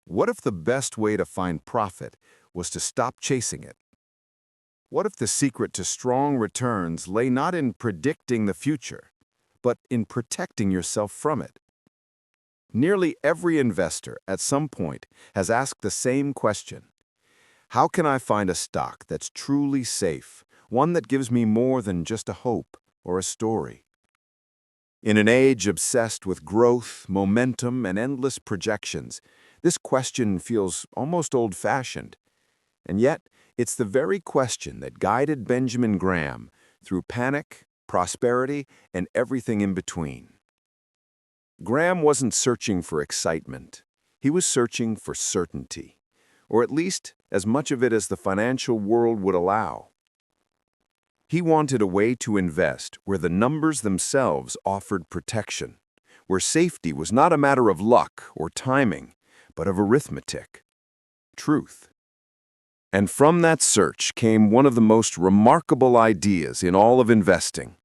What if the best way to find profit was to stop chasing it? What if the secret to strong returns lay not in predicting the future, but in protecting yourself from it? Nearly every investor at some point has asked the same question. How can I find a stock that's truly safe, one that gives me more than just a hope or a story? In an age obsessed with growth, momentum, and endless projections, this question feels almost old-fashioned. And yet, it's the very question that guided Benjamin Graham through panic, prosperity, and everything in between. Graham wasn't searching for excitement. He was searching for certainty, or at least as much of it as the financial world would allow. He wanted a way to invest where the numbers themselves offered protection, where safety was not a matter of luck or timing, but of arithmetic, truth. And from that search came one of the most remarkable ideas in all of investing,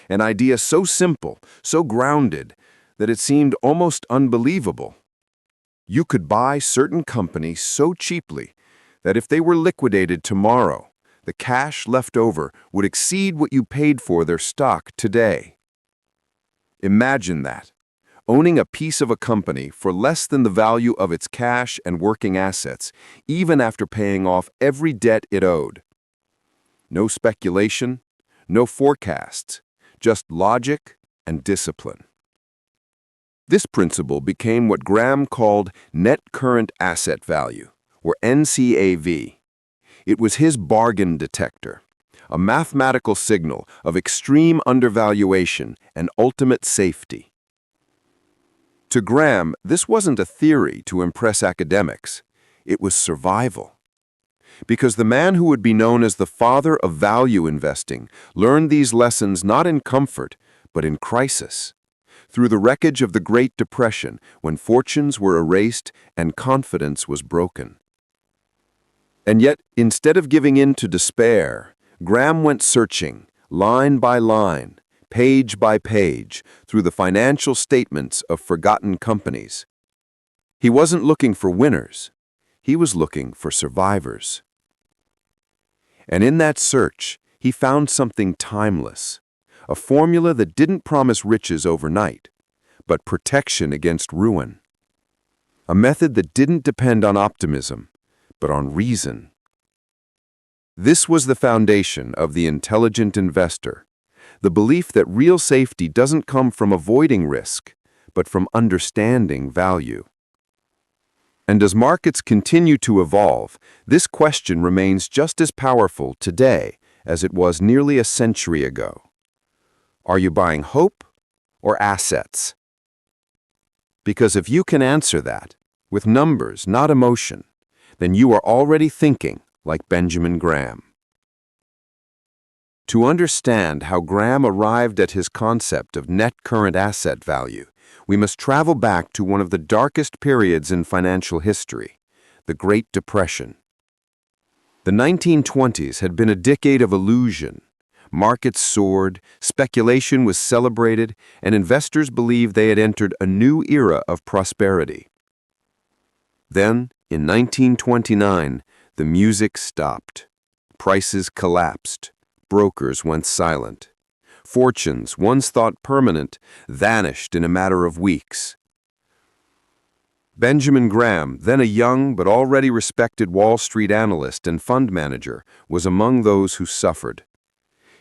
an idea so simple, so grounded, that it seemed almost unbelievable. You could buy certain companies so cheaply that if they were liquidated tomorrow, the cash left over would exceed what you paid for their stock today. Imagine that, owning a piece of a company for less than the value of its cash and working assets, even after paying off every debt it owed. No speculation, no forecasts, just logic and discipline. This principle became what Graham called net current asset value, or NCAV. It was his bargain detector, a mathematical signal of extreme undervaluation and ultimate safety. To Graham, this wasn't a theory to impress academics. It was survival. Because the man who would be known as the father of value investing learned these lessons not in comfort, but in crisis. Through the wreckage of the Great Depression, when fortunes were erased and confidence was broken. And yet, instead of giving in to despair, Graham went searching, line by line, page by page, through the financial statements of forgotten companies. He wasn't looking for winners. He was looking for survivors. And in that search, he found something timeless, a formula that didn't promise riches overnight, but protection against ruin. A method that didn't depend on optimism, but on reason. This was the foundation of the intelligent investor, the belief that real safety doesn't come from avoiding risk, but from understanding value. And as markets continue to evolve, this question remains just as powerful today as it was nearly a century ago. Are you buying hope or assets? Because if you can answer that, with numbers, not emotion, then you are already thinking like Benjamin Graham. To understand how Graham arrived at his concept of net current asset value, we must travel back to one of the darkest periods in financial history, the Great Depression. The 1920s had been a decade of illusion. Markets soared, speculation was celebrated, and investors believed they had entered a new era of prosperity. Then, in 1929, the music stopped. Prices collapsed. Brokers went silent. Fortunes, once thought permanent, vanished in a matter of weeks. Benjamin Graham, then a young but already respected Wall Street analyst and fund manager, was among those who suffered.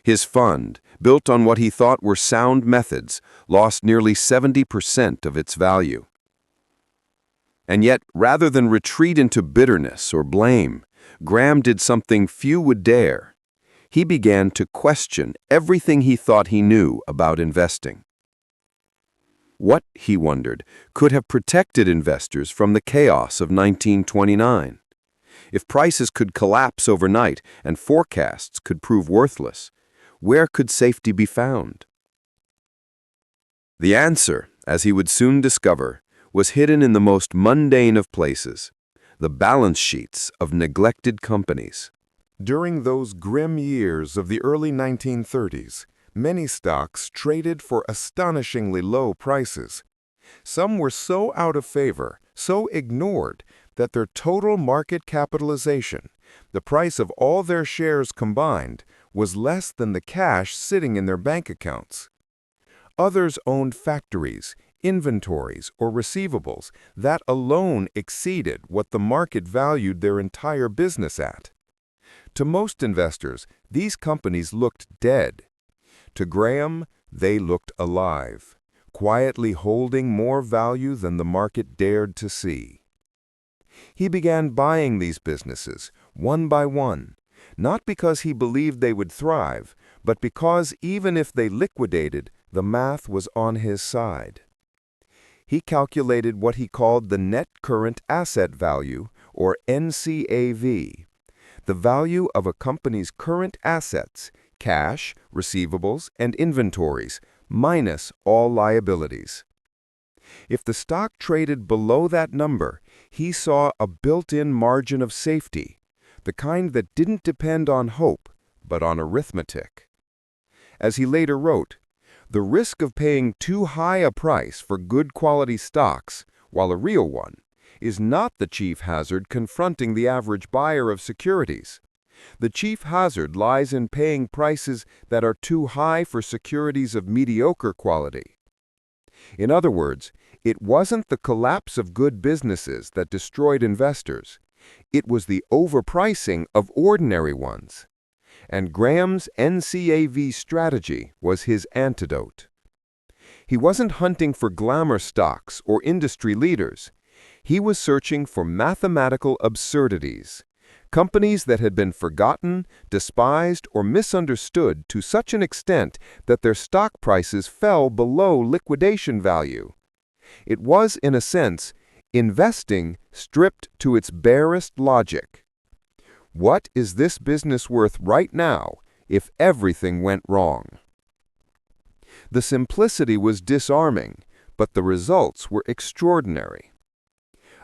His fund, built on what he thought were sound methods, lost nearly 70% of its value. And yet, rather than retreat into bitterness or blame, Graham did something few would dare. He began to question everything he thought he knew about investing. What, he wondered, could have protected investors from the chaos of 1929? If prices could collapse overnight and forecasts could prove worthless, where could safety be found? The answer, as he would soon discover, was hidden in the most mundane of places, the balance sheets of neglected companies. During those grim years of the early 1930s, many stocks traded for astonishingly low prices. Some were so out of favor, so ignored, that their total market capitalization, the price of all their shares combined, was less than the cash sitting in their bank accounts. Others owned factories, inventories, or receivables that alone exceeded what the market valued their entire business at. To most investors, these companies looked dead. To Graham, they looked alive, quietly holding more value than the market dared to see. He began buying these businesses, one by one, not because he believed they would thrive, but because even if they liquidated, the math was on his side. He calculated what he called the net current asset value, or NCAV, the value of a company's current assets, cash, receivables, and inventories, minus all liabilities. If the stock traded below that number, he saw a built-in margin of safety, the kind that didn't depend on hope, but on arithmetic. As he later wrote, "The risk of paying too high a price for good quality stocks, while a real one, is not the chief hazard confronting the average buyer of securities. The chief hazard lies in paying prices that are too high for securities of mediocre quality." In other words, it wasn't the collapse of good businesses that destroyed investors. It was the overpricing of ordinary ones. And Graham's NCAV strategy was his antidote. He wasn't hunting for glamour stocks or industry leaders. He was searching for mathematical absurdities, companies that had been forgotten, despised, or misunderstood to such an extent that their stock prices fell below liquidation value. It was, in a sense, investing stripped to its barest logic. What is this business worth right now if everything went wrong? The simplicity was disarming, but the results were extraordinary.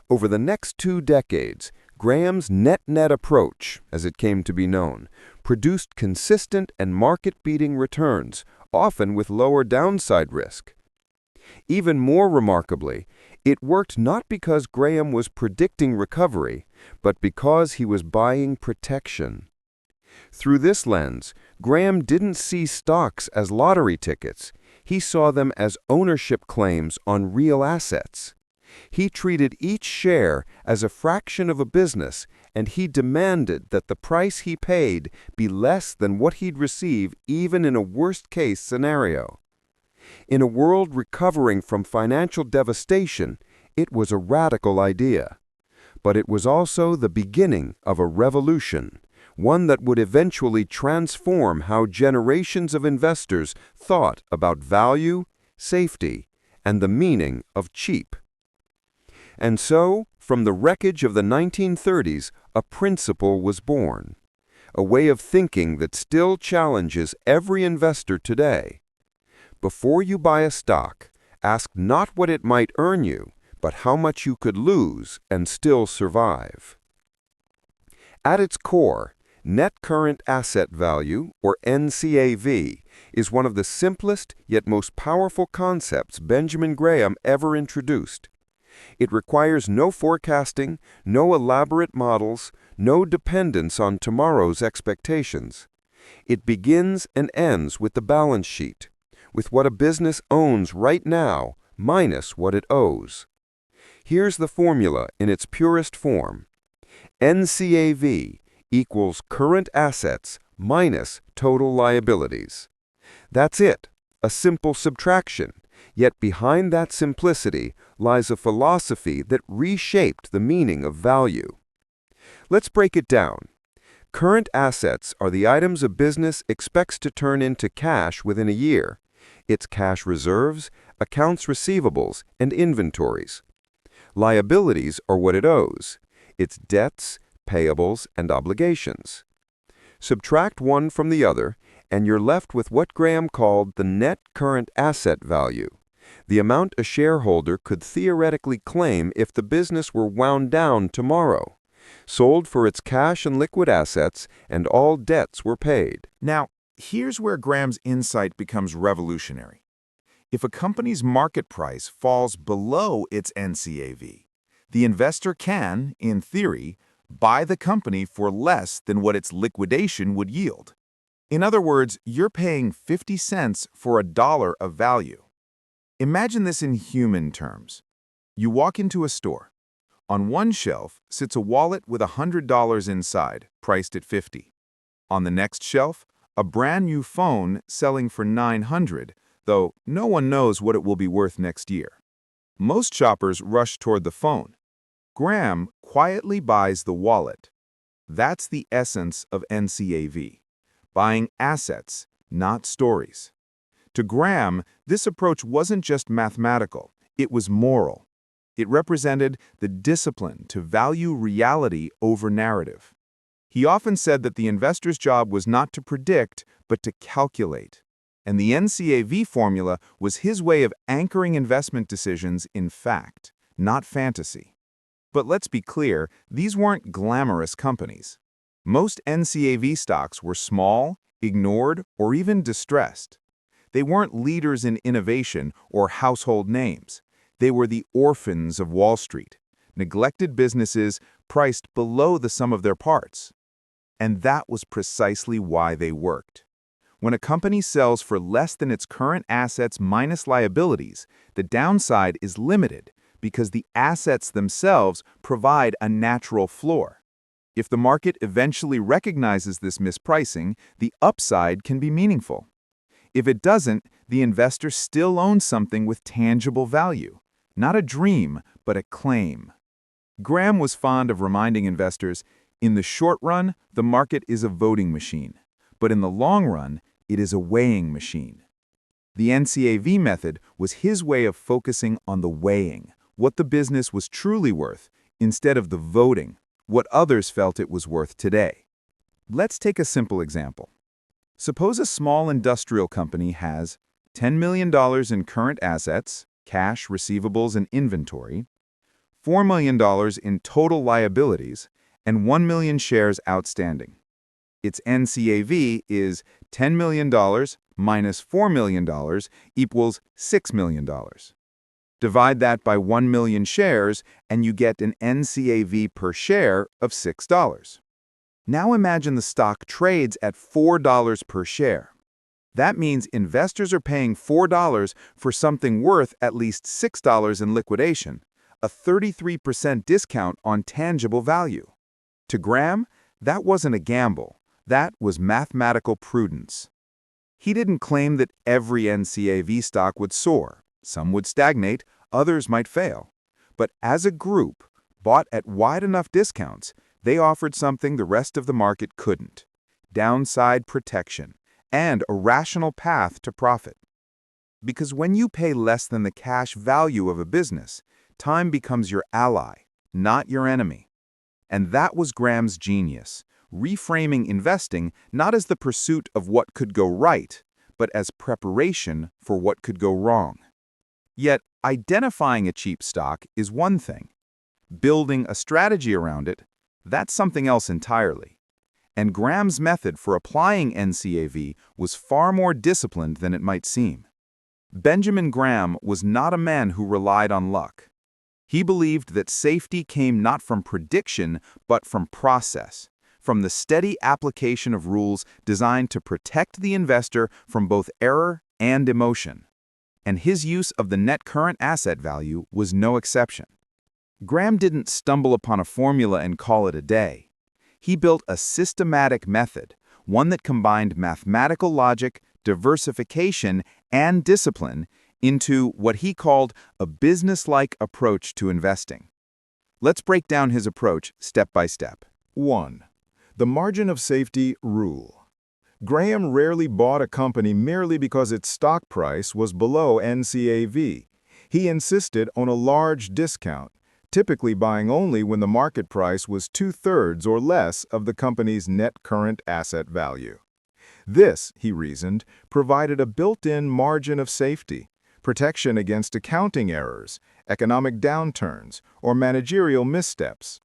Over the next 2 decades, Graham's net-net approach, as it came to be known, produced consistent and market-beating returns, often with lower downside risk. Even more remarkably, it worked not because Graham was predicting recovery, but because he was buying protection. Through this lens, Graham didn't see stocks as lottery tickets. He saw them as ownership claims on real assets. He treated each share as a fraction of a business, and he demanded that the price he paid be less than what he'd receive even in a worst-case scenario. In a world recovering from financial devastation, it was a radical idea. But it was also the beginning of a revolution, one that would eventually transform how generations of investors thought about value, safety, and the meaning of cheap. And so, from the wreckage of the 1930s, a principle was born, a way of thinking that still challenges every investor today. Before you buy a stock, ask not what it might earn you, but how much you could lose and still survive. At its core, net current asset value, or NCAV, is one of the simplest yet most powerful concepts Benjamin Graham ever introduced. It requires no forecasting, no elaborate models, no dependence on tomorrow's expectations. It begins and ends with the balance sheet, with what a business owns right now minus what it owes. Here's the formula in its purest form. NCAV equals current assets minus total liabilities. That's it, a simple subtraction. Yet behind that simplicity lies a philosophy that reshaped the meaning of value. Let's break it down. Current assets are the items a business expects to turn into cash within a year. Its cash reserves, accounts receivables, and inventories. Liabilities are what it owes, its debts, payables, and obligations. Subtract one from the other, and you're left with what Graham called the net current asset value, the amount a shareholder could theoretically claim if the business were wound down tomorrow, sold for its cash and liquid assets, and all debts were paid. Now, here's where Graham's insight becomes revolutionary. If a company's market price falls below its NCAV, The investor can, in theory, buy the company for less than what its liquidation would yield. In other words, you're paying 50 cents for a dollar of value. Imagine this in human terms. You walk into a store. On one shelf sits a wallet with $100 inside, priced at 50. On the next shelf, a brand new phone selling for $900, though no one knows what it will be worth next year. Most shoppers rush toward the phone. Graham quietly buys the wallet. That's the essence of NCAV. Buying assets, not stories. To Graham, this approach wasn't just mathematical, it was moral. It represented the discipline to value reality over narrative. He often said that the investor's job was not to predict, but to calculate. And the NCAV formula was his way of anchoring investment decisions in fact, not fantasy. But let's be clear, these weren't glamorous companies. Most NCAV stocks were small, ignored, or even distressed. They weren't leaders in innovation or household names. They were the orphans of Wall Street, neglected businesses priced below the sum of their parts. And that was precisely why they worked. When a company sells for less than its current assets minus liabilities, the downside is limited because the assets themselves provide a natural floor. If the market eventually recognizes this mispricing, the upside can be meaningful. If it doesn't, the investor still owns something with tangible value. Not a dream, but a claim. Graham was fond of reminding investors, in the short run, the market is a voting machine, but in the long run, it is a weighing machine. The NCAV method was his way of focusing on the weighing, what the business was truly worth, instead of the voting, what others felt it was worth today. Let's take a simple example. Suppose a small industrial company has $10 million in current assets, cash, receivables, and inventory, $4 million in total liabilities, and 1 million shares outstanding. Its NCAV is $10 million minus $4 million equals $6 million. Divide that by 1 million shares, and you get an NCAV per share of $6. Now imagine the stock trades at $4 per share. That means investors are paying $4 for something worth at least $6 in liquidation, a 33% discount on tangible value. To Graham, that wasn't a gamble. That was mathematical prudence. He didn't claim that every NCAV stock would soar. Some would stagnate, others might fail. But as a group, bought at wide enough discounts, they offered something the rest of the market couldn't: downside protection and a rational path to profit. Because when you pay less than the cash value of a business, time becomes your ally, not your enemy. And that was Graham's genius, reframing investing not as the pursuit of what could go right, but as preparation for what could go wrong. Yet, identifying a cheap stock is one thing. Building a strategy around it, that's something else entirely. And Graham's method for applying NCAV was far more disciplined than it might seem. Benjamin Graham was not a man who relied on luck. He believed that safety came not from prediction, but from process, from the steady application of rules designed to protect the investor from both error and emotion. And his use of the net current asset value was no exception. Graham didn't stumble upon a formula and call it a day. He built a systematic method, one that combined mathematical logic, diversification, and discipline into what he called a business-like approach to investing. Let's break down his approach step by step. 1. The margin of safety rule. Graham rarely bought a company merely because its stock price was below NCAV. He insisted on a large discount, typically buying only when the market price was 2/3 or less of the company's net current asset value. This, he reasoned, provided a built-in margin of safety, protection against accounting errors, economic downturns, or managerial missteps.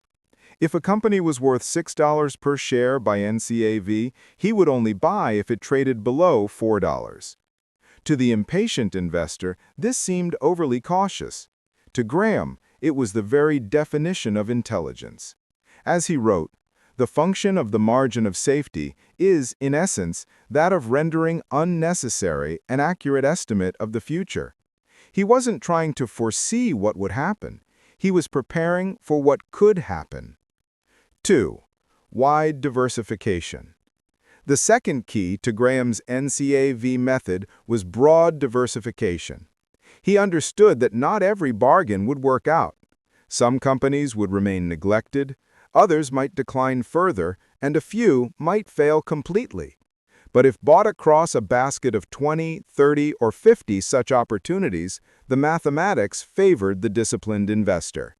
If a company was worth $6 per share by NCAV, he would only buy if it traded below $4. To the impatient investor, this seemed overly cautious. To Graham, It was the very definition of intelligence. As he wrote, the function of the margin of safety is, in essence, that of rendering unnecessary an accurate estimate of the future. He wasn't trying to foresee what would happen. He was preparing for what could happen. 2. Wide diversification. The second key to Graham's NCAV method was broad diversification. He understood that not every bargain would work out. Some companies would remain neglected, others might decline further, and a few might fail completely. But if bought across a basket of 20, 30, or 50 such opportunities, the mathematics favored the disciplined investor.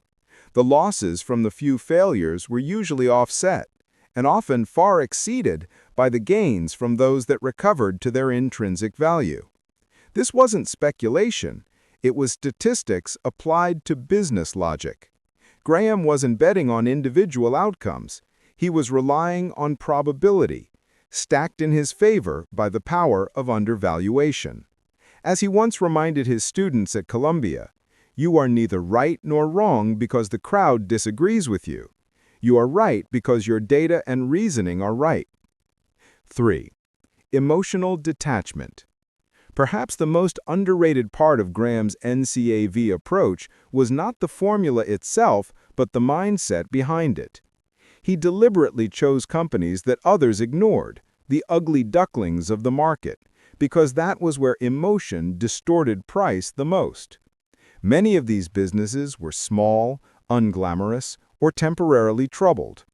The losses from the few failures were usually offset, and often far exceeded by the gains from those that recovered to their intrinsic value. This wasn't speculation, it was statistics applied to business logic. Graham wasn't betting on individual outcomes, he was relying on probability, stacked in his favor by the power of undervaluation. As he once reminded his students at Columbia, "You are neither right nor wrong because the crowd disagrees with you. You are right because your data and reasoning are right." 3. Emotional detachment. Perhaps the most underrated part of Graham's NCAV approach was not the formula itself, but the mindset behind it. He deliberately chose companies that others ignored, the ugly ducklings of the market, because that was where emotion distorted price the most. Many of these businesses were small, unglamorous, or temporarily troubled.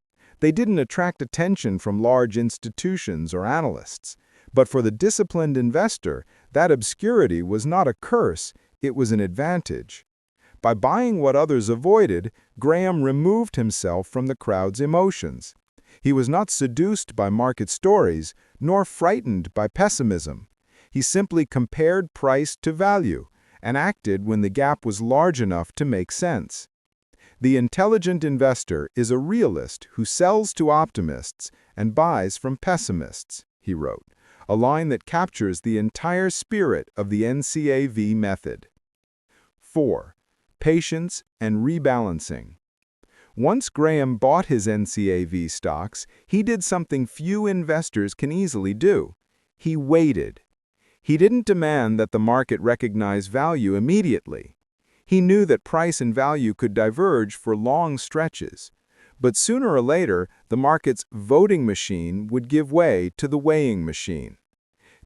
They didn't attract attention from large institutions or analysts. But for the disciplined investor, that obscurity was not a curse, it was an advantage. By buying what others avoided, Graham removed himself from the crowd's emotions. He was not seduced by market stories, nor frightened by pessimism. He simply compared price to value and acted when the gap was large enough to make sense. The intelligent investor is a realist who sells to optimists and buys from pessimists, he wrote, a line that captures the entire spirit of the NCAV method. 4. Patience and rebalancing. Once Graham bought his NCAV stocks, he did something few investors can easily do. He waited. He didn't demand that the market recognize value immediately. He knew that price and value could diverge for long stretches. But sooner or later, the market's voting machine would give way to the weighing machine.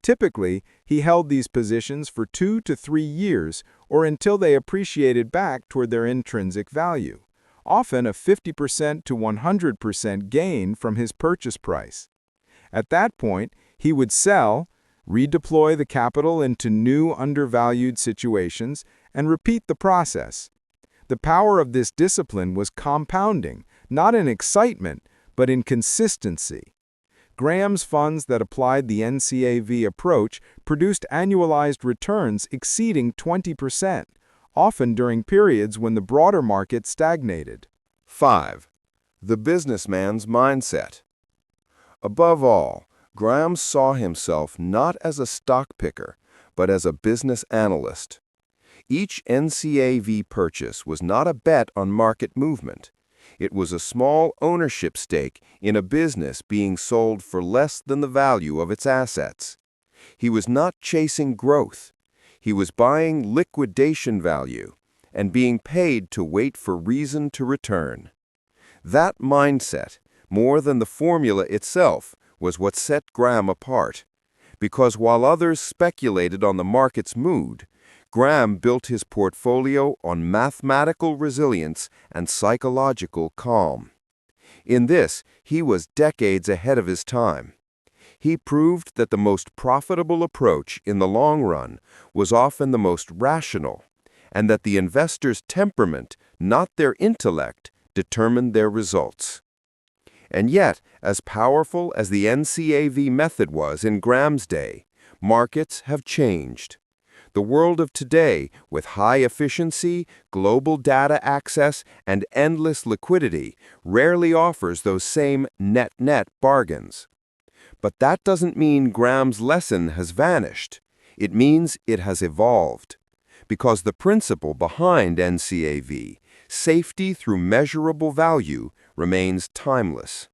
Typically, he held these positions for 2 to 3 years or until they appreciated back toward their intrinsic value, often a 50% to 100% gain from his purchase price. At that point, he would sell, redeploy the capital into new undervalued situations, and repeat the process. The power of this discipline was compounding, not in excitement, but in consistency. Graham's funds that applied the NCAV approach produced annualized returns exceeding 20%, often during periods when the broader market stagnated. 5. The businessman's mindset. Above all, Graham saw himself not as a stock picker, but as a business analyst. Each NCAV purchase was not a bet on market movement. It was a small ownership stake in a business being sold for less than the value of its assets. He was not chasing growth. He was buying liquidation value and being paid to wait for reason to return. That mindset, more than the formula itself, was what set Graham apart. Because while others speculated on the market's mood, Graham built his portfolio on mathematical resilience and psychological calm. In this, he was decades ahead of his time. He proved that the most profitable approach in the long run was often the most rational, and that the investor's temperament, not their intellect, determined their results. And yet, as powerful as the NCAV method was in Graham's day, markets have changed. The world of today, with high efficiency, global data access, and endless liquidity, rarely offers those same net-net bargains. But that doesn't mean Graham's lesson has vanished. It means it has evolved. Because the principle behind NCAV, Safety through measurable value remains timeless.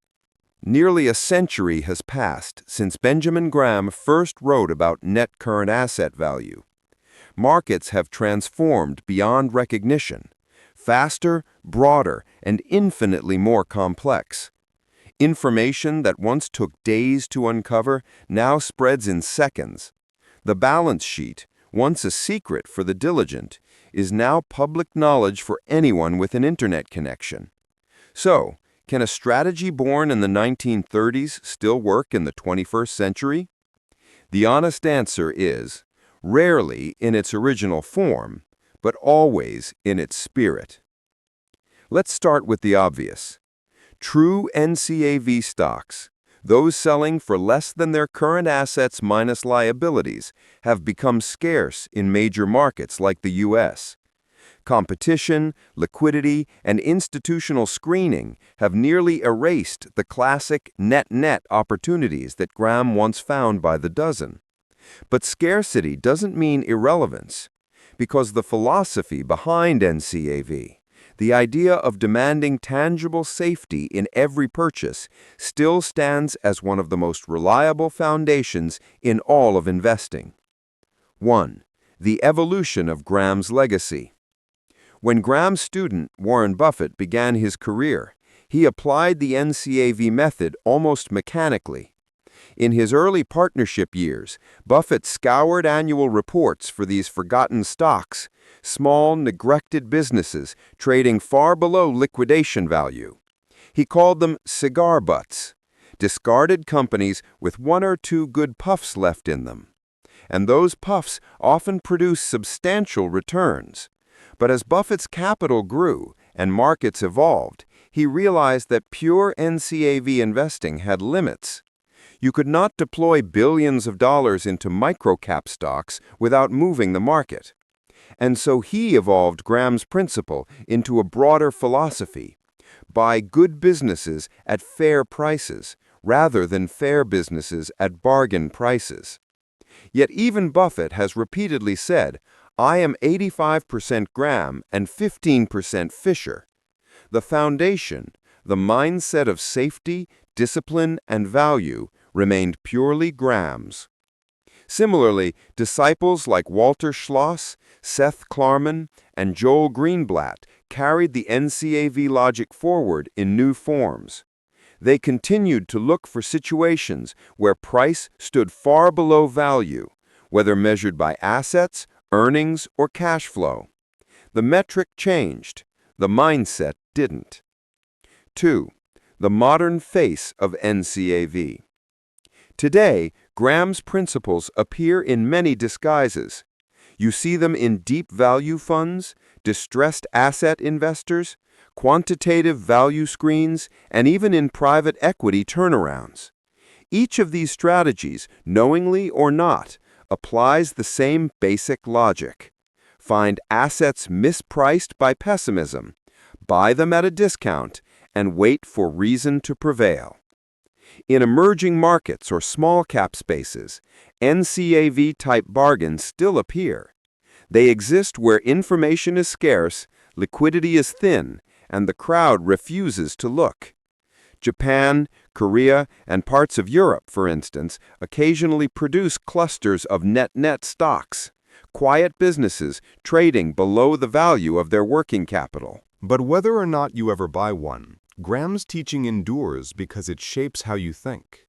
Nearly a century has passed since Benjamin Graham first wrote about net current asset value. Markets have transformed beyond recognition, faster, broader, and infinitely more complex. Information that once took days to uncover now spreads in seconds. The balance sheet, once a secret for the diligent, is now public knowledge for anyone with an internet connection. So, can a strategy born in the 1930s still work in the 21st century? The honest answer is, rarely in its original form, but always in its spirit. Let's start with the obvious. True NCAV stocks, those selling for less than their current assets minus liabilities, have become scarce in major markets like the U.S. Competition, liquidity, and institutional screening have nearly erased the classic net-net opportunities that Graham once found by the dozen. But scarcity doesn't mean irrelevance, because the philosophy behind NCAV, the idea of demanding tangible safety in every purchase, still stands as one of the most reliable foundations in all of investing. 1. The evolution of Graham's legacy. When Graham's student, Warren Buffett, began his career, he applied the NCAV method almost mechanically. In his early partnership years, Buffett scoured annual reports for these forgotten stocks, small, neglected businesses trading far below liquidation value. He called them cigar butts, discarded companies with one or two good puffs left in them. And those puffs often produced substantial returns. But as Buffett's capital grew and markets evolved, he realized that pure NCAV investing had limits. You could not deploy billions of dollars into microcap stocks without moving the market. And so he evolved Graham's principle into a broader philosophy: buy good businesses at fair prices, rather than fair businesses at bargain prices. Yet even Buffett has repeatedly said, "I am 85% Graham and 15% Fisher." The foundation, the mindset of safety, discipline, and value, remained purely Graham's. Similarly, disciples like Walter Schloss, Seth Klarman, and Joel Greenblatt carried the NCAV logic forward in new forms. They continued to look for situations where price stood far below value, whether measured by assets, earnings, or cash flow. The metric changed, the mindset didn't. 2. The modern face of NCAV. Today, Graham's principles appear in many disguises. You see them in deep value funds, distressed asset investors, quantitative value screens, and even in private equity turnarounds. Each of these strategies, knowingly or not, applies the same basic logic. Find assets mispriced by pessimism, buy them at a discount, and wait for reason to prevail. In emerging markets or small-cap spaces, NCAV-type bargains still appear. They exist where information is scarce, liquidity is thin, and the crowd refuses to look. Japan, Korea, and parts of Europe, for instance, occasionally produce clusters of net-net stocks, quiet businesses trading below the value of their working capital. But whether or not you ever buy one, Graham's teaching endures because it shapes how you think.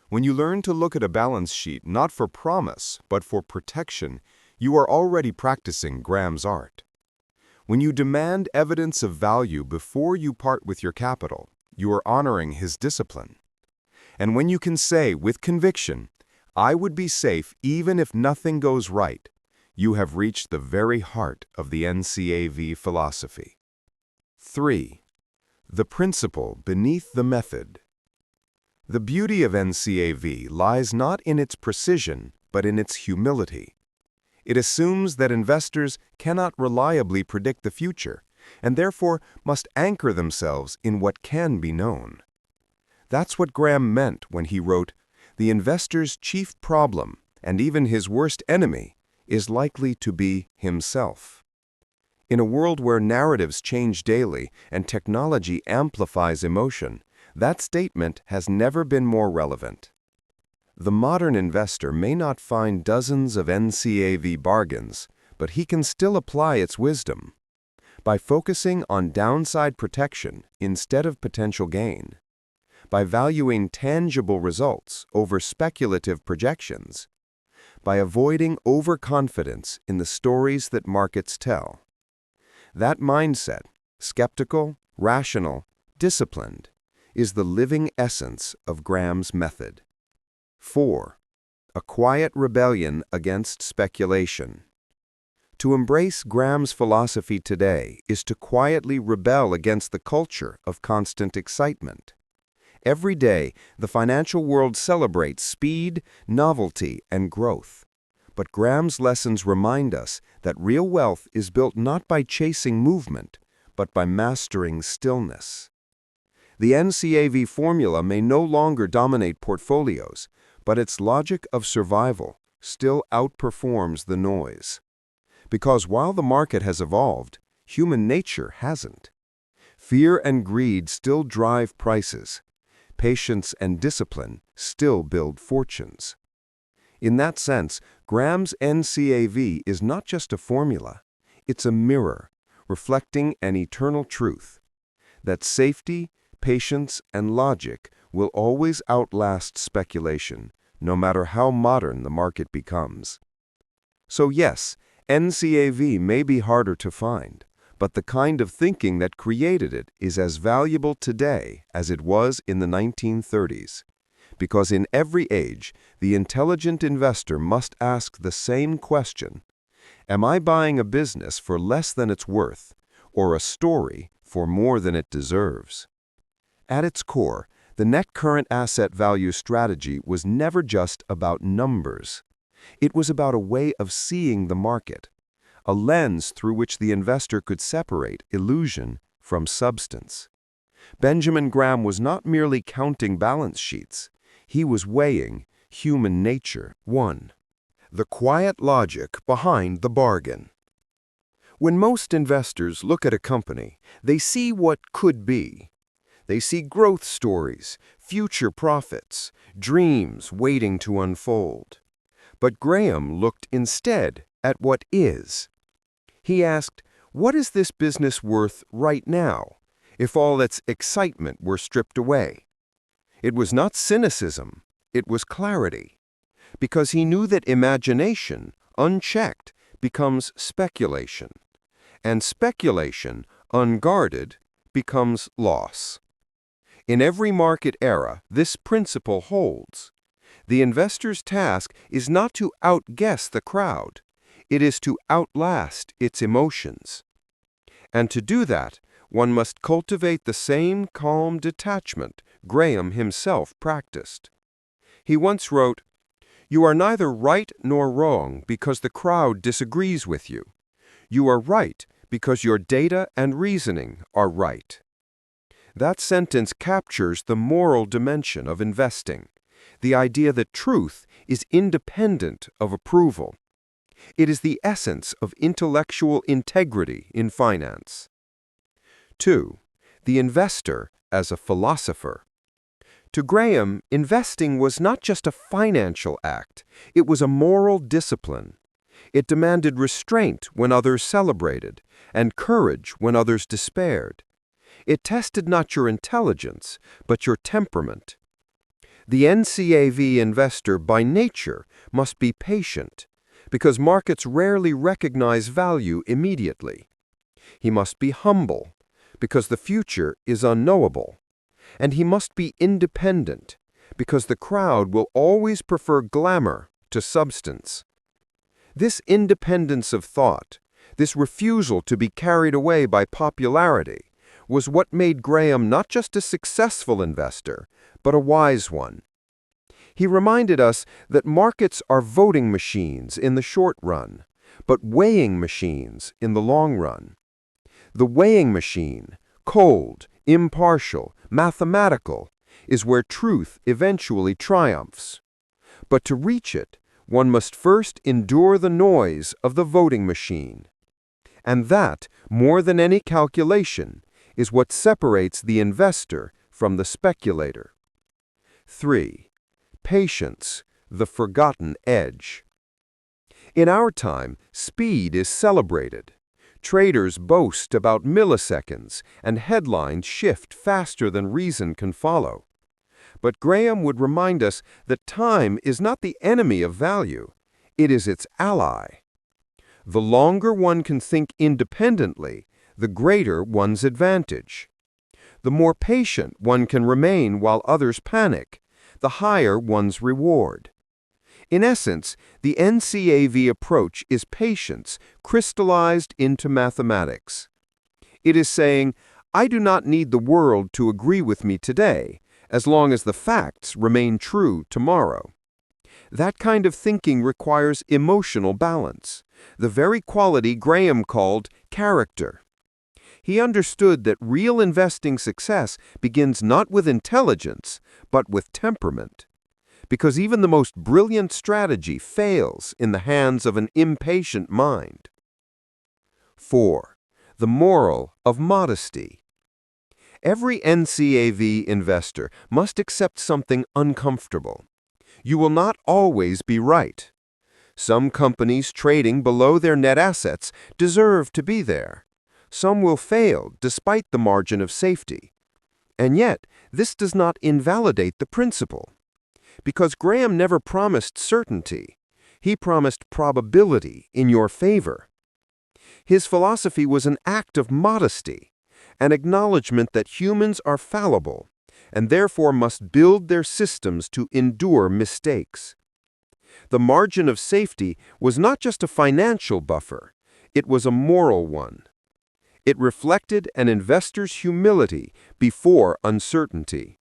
When you learn to look at a balance sheet not for promise, but for protection, you are already practicing Graham's art. When you demand evidence of value before you part with your capital, you are honoring his discipline. And when you can say with conviction, "I would be safe even if nothing goes right," you have reached the very heart of the NCAV philosophy. 3. The principle beneath the method. The beauty of NCAV lies not in its precision, but in its humility. It assumes that investors cannot reliably predict the future, and therefore must anchor themselves in what can be known. That's what Graham meant when he wrote, "The investor's chief problem, and even his worst enemy, is likely to be himself." In a world where narratives change daily and technology amplifies emotion, that statement has never been more relevant. The modern investor may not find dozens of NCAV bargains, but he can still apply its wisdom. By focusing on downside protection instead of potential gain. By valuing tangible results over speculative projections. By avoiding overconfidence in the stories that markets tell. That mindset, skeptical, rational, disciplined, is the living essence of Graham's method. 4. A quiet rebellion against speculation. To embrace Graham's philosophy today is to quietly rebel against the culture of constant excitement. Every day, the financial world celebrates speed, novelty, and growth. But Graham's lessons remind us that real wealth is built not by chasing movement, but by mastering stillness. The NCAV formula may no longer dominate portfolios, but its logic of survival still outperforms the noise. Because while the market has evolved, human nature hasn't. Fear and greed still drive prices. Patience and discipline still build fortunes. In that sense, Graham's NCAV is not just a formula. It's a mirror, reflecting an eternal truth, that safety, patience, and logic will always outlast speculation, no matter how modern the market becomes. So yes, NCAV may be harder to find, but the kind of thinking that created it is as valuable today as it was in the 1930s. Because in every age, the intelligent investor must ask the same question: am I buying a business for less than it's worth, or a story for more than it deserves? At its core, the net current asset value strategy was never just about numbers. It was about a way of seeing the market, a lens through which the investor could separate illusion from substance. Benjamin Graham was not merely counting balance sheets. He was weighing human nature. 1. The quiet logic behind the bargain. When most investors look at a company, they see what could be. They see growth stories, future profits, dreams waiting to unfold. But Graham looked instead at what is. He asked, what is this business worth right now, if all its excitement were stripped away? It was not cynicism, it was clarity. Because he knew that imagination, unchecked, becomes speculation. And speculation, unguarded, becomes loss. In every market era, this principle holds. The investor's task is not to outguess the crowd. It is to outlast its emotions. And to do that, one must cultivate the same calm detachment Graham himself practiced. He once wrote, "You are neither right nor wrong because the crowd disagrees with you. You are right because your data and reasoning are right." That sentence captures the moral dimension of investing, the idea that truth is independent of approval. It is the essence of intellectual integrity in finance. 2. The investor as a philosopher. To Graham, investing was not just a financial act, it was a moral discipline. It demanded restraint when others celebrated, and courage when others despaired. It tested not your intelligence, but your temperament. The NCAV investor by nature must be patient, because markets rarely recognize value immediately. He must be humble, because the future is unknowable. And he must be independent, because the crowd will always prefer glamour to substance. This independence of thought, this refusal to be carried away by popularity, was what made Graham not just a successful investor, but a wise one. He reminded us that markets are voting machines in the short run, but weighing machines in the long run. The weighing machine, cold, impartial, mathematical, is where truth eventually triumphs. But to reach it, one must first endure the noise of the voting machine. And that, more than any calculation, is what separates the investor from the speculator. 3. Patience, the forgotten edge. In our time, speed is celebrated. Traders boast about milliseconds, and headlines shift faster than reason can follow. But Graham would remind us that time is not the enemy of value, it is its ally. The longer one can think independently, the greater one's advantage. The more patient one can remain while others panic, the higher one's reward. In essence, the NCAV approach is patience crystallized into mathematics. It is saying, I do not need the world to agree with me today, as long as the facts remain true tomorrow. That kind of thinking requires emotional balance, the very quality Graham called character. He understood that real investing success begins not with intelligence, but with temperament. Because even the most brilliant strategy fails in the hands of an impatient mind. 4. The moral of modesty. Every NCAV investor must accept something uncomfortable. You will not always be right. Some companies trading below their net assets deserve to be there. Some will fail despite the margin of safety. And yet, this does not invalidate the principle. Because Graham never promised certainty, he promised probability in your favor. His philosophy was an act of modesty, an acknowledgement that humans are fallible, and therefore must build their systems to endure mistakes. The margin of safety was not just a financial buffer, it was a moral one. It reflected an investor's humility before uncertainty.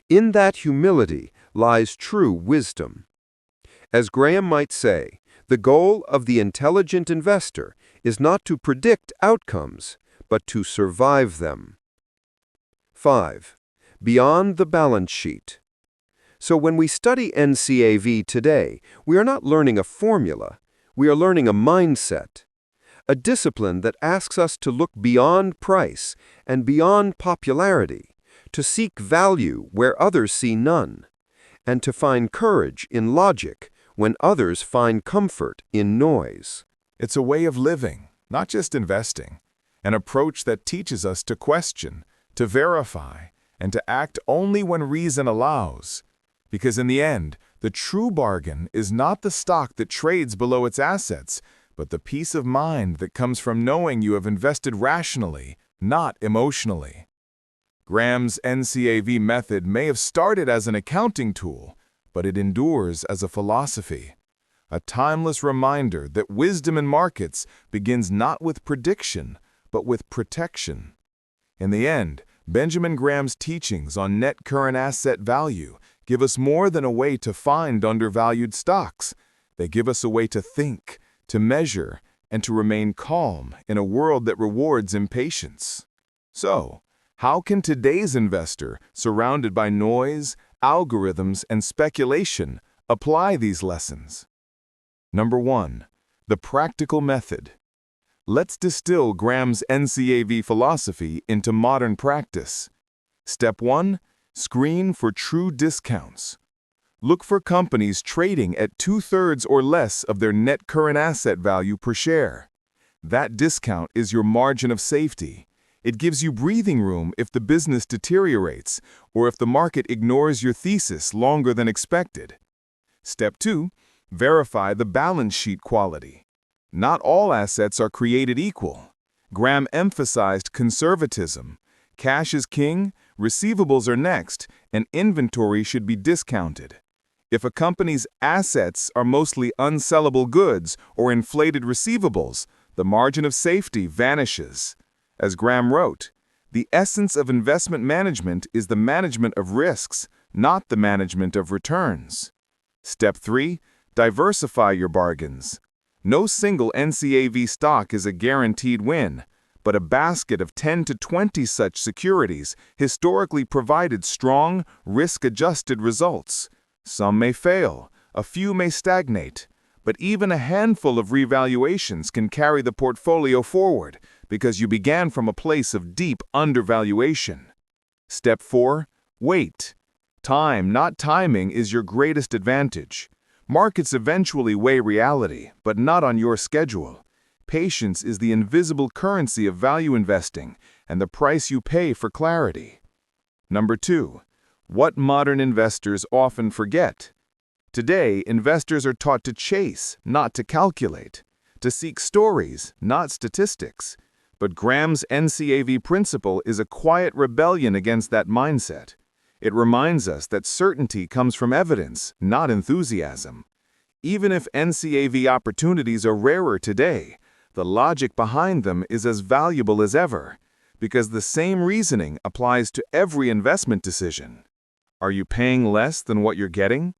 In that humility lies true wisdom. As Graham might say, the goal of the intelligent investor is not to predict outcomes, but to survive them. 5. Beyond the balance sheet. So when we study NCAV today, we are not learning a formula, we are learning a mindset. A discipline that asks us to look beyond price and beyond popularity, to seek value where others see none, and to find courage in logic when others find comfort in noise. It's a way of living, not just investing, an approach that teaches us to question, to verify, and to act only when reason allows. Because in the end, the true bargain is not the stock that trades below its assets, but the peace of mind that comes from knowing you have invested rationally, not emotionally. Graham's NCAV method may have started as an accounting tool, but it endures as a philosophy, a timeless reminder that wisdom in markets begins not with prediction, but with protection. In the end, Benjamin Graham's teachings on net current asset value give us more than a way to find undervalued stocks. They give us a way to think, to measure, and to remain calm in a world that rewards impatience. So, how can today's investor, surrounded by noise, algorithms, and speculation, apply these lessons? Number 1. The practical method. Let's distill Graham's NCAV philosophy into modern practice. Step 1. Screen for true discounts. Look for companies trading at 2/3 or less of their net current asset value per share. That discount is your margin of safety. It gives you breathing room if the business deteriorates or if the market ignores your thesis longer than expected. Step 2. Verify the balance sheet quality. Not all assets are created equal. Graham emphasized conservatism. Cash is king, receivables are next, and inventory should be discounted. If a company's assets are mostly unsellable goods or inflated receivables, the margin of safety vanishes. As Graham wrote, the essence of investment management is the management of risks, not the management of returns. Step 3. Diversify your bargains. No single NCAV stock is a guaranteed win, but a basket of 10 to 20 such securities historically provided strong, risk-adjusted results. Some may fail, a few may stagnate, But even a handful of revaluations can carry the portfolio forward because you began from a place of deep undervaluation. Step 4. Wait. Time, not timing, is your greatest advantage. Markets eventually weigh reality, but not on your schedule. Patience is the invisible currency of value investing and the price you pay for clarity. Number 2. What modern investors often forget. Today, investors are taught to chase, not to calculate, to seek stories, not statistics. But Graham's NCAV principle is a quiet rebellion against that mindset. It reminds us that certainty comes from evidence, not enthusiasm. Even if NCAV opportunities are rarer today, the logic behind them is as valuable as ever, because the same reasoning applies to every investment decision. Are you paying less than what you're getting?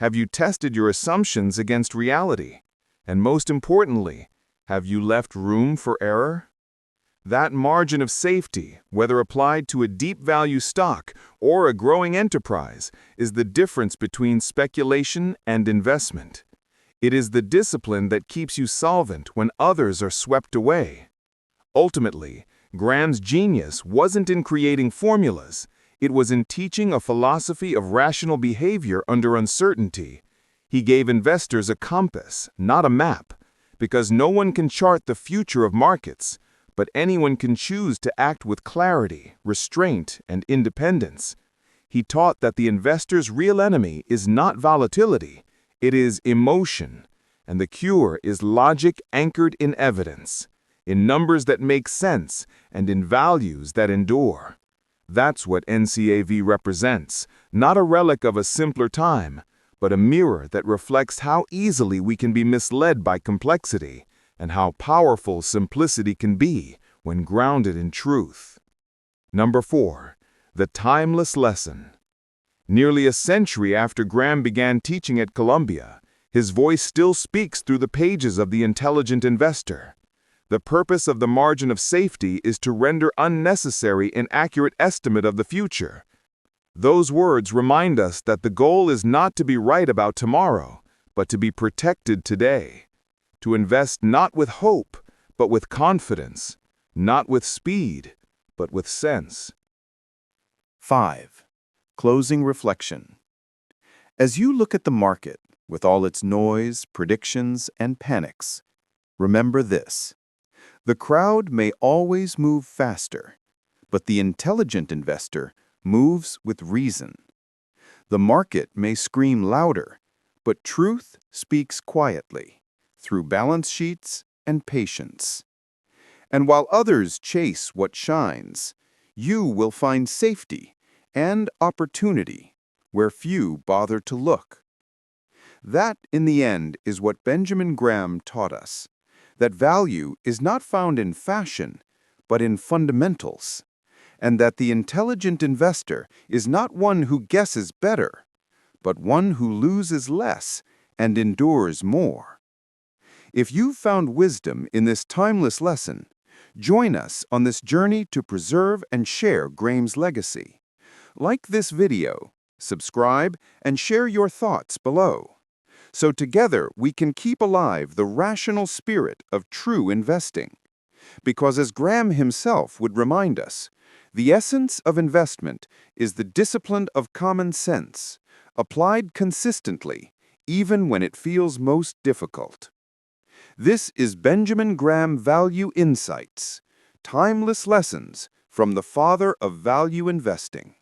Have you tested your assumptions against reality? And most importantly, have you left room for error? That margin of safety, whether applied to a deep value stock or a growing enterprise, is the difference between speculation and investment. It is the discipline that keeps you solvent when others are swept away. Ultimately, Graham's genius wasn't in creating formulas. It was in teaching a philosophy of rational behavior under uncertainty. He gave investors a compass, not a map, because no one can chart the future of markets, but anyone can choose to act with clarity, restraint, and independence. He taught that the investor's real enemy is not volatility, it is emotion, and the cure is logic anchored in evidence, in numbers that make sense, and in values that endure. That's what NCAV represents, not a relic of a simpler time, but a mirror that reflects how easily we can be misled by complexity, and how powerful simplicity can be when grounded in truth. Number 4. The timeless lesson. Nearly a century after Graham began teaching at Columbia, his voice still speaks through the pages of The Intelligent Investor. The purpose of the margin of safety is to render unnecessary an accurate estimate of the future. Those words remind us that the goal is not to be right about tomorrow, but to be protected today. To invest not with hope, but with confidence, not with speed, but with sense. 5. Closing reflection. As you look at the market, with all its noise, predictions, and panics, remember this. The crowd may always move faster, but the intelligent investor moves with reason. The market may scream louder, but truth speaks quietly, through balance sheets and patience. And while others chase what shines, you will find safety and opportunity where few bother to look. That, in the end, is what Benjamin Graham taught us, that value is not found in fashion, but in fundamentals, and that the intelligent investor is not one who guesses better, but one who loses less and endures more. If you've found wisdom in this timeless lesson, join us on this journey to preserve and share Graham's legacy. Like this video, subscribe, and share your thoughts below, so together we can keep alive the rational spirit of true investing. Because as Graham himself would remind us, the essence of investment is the discipline of common sense, applied consistently, even when it feels most difficult. This is Benjamin Graham Value Insights, timeless lessons from the father of value investing.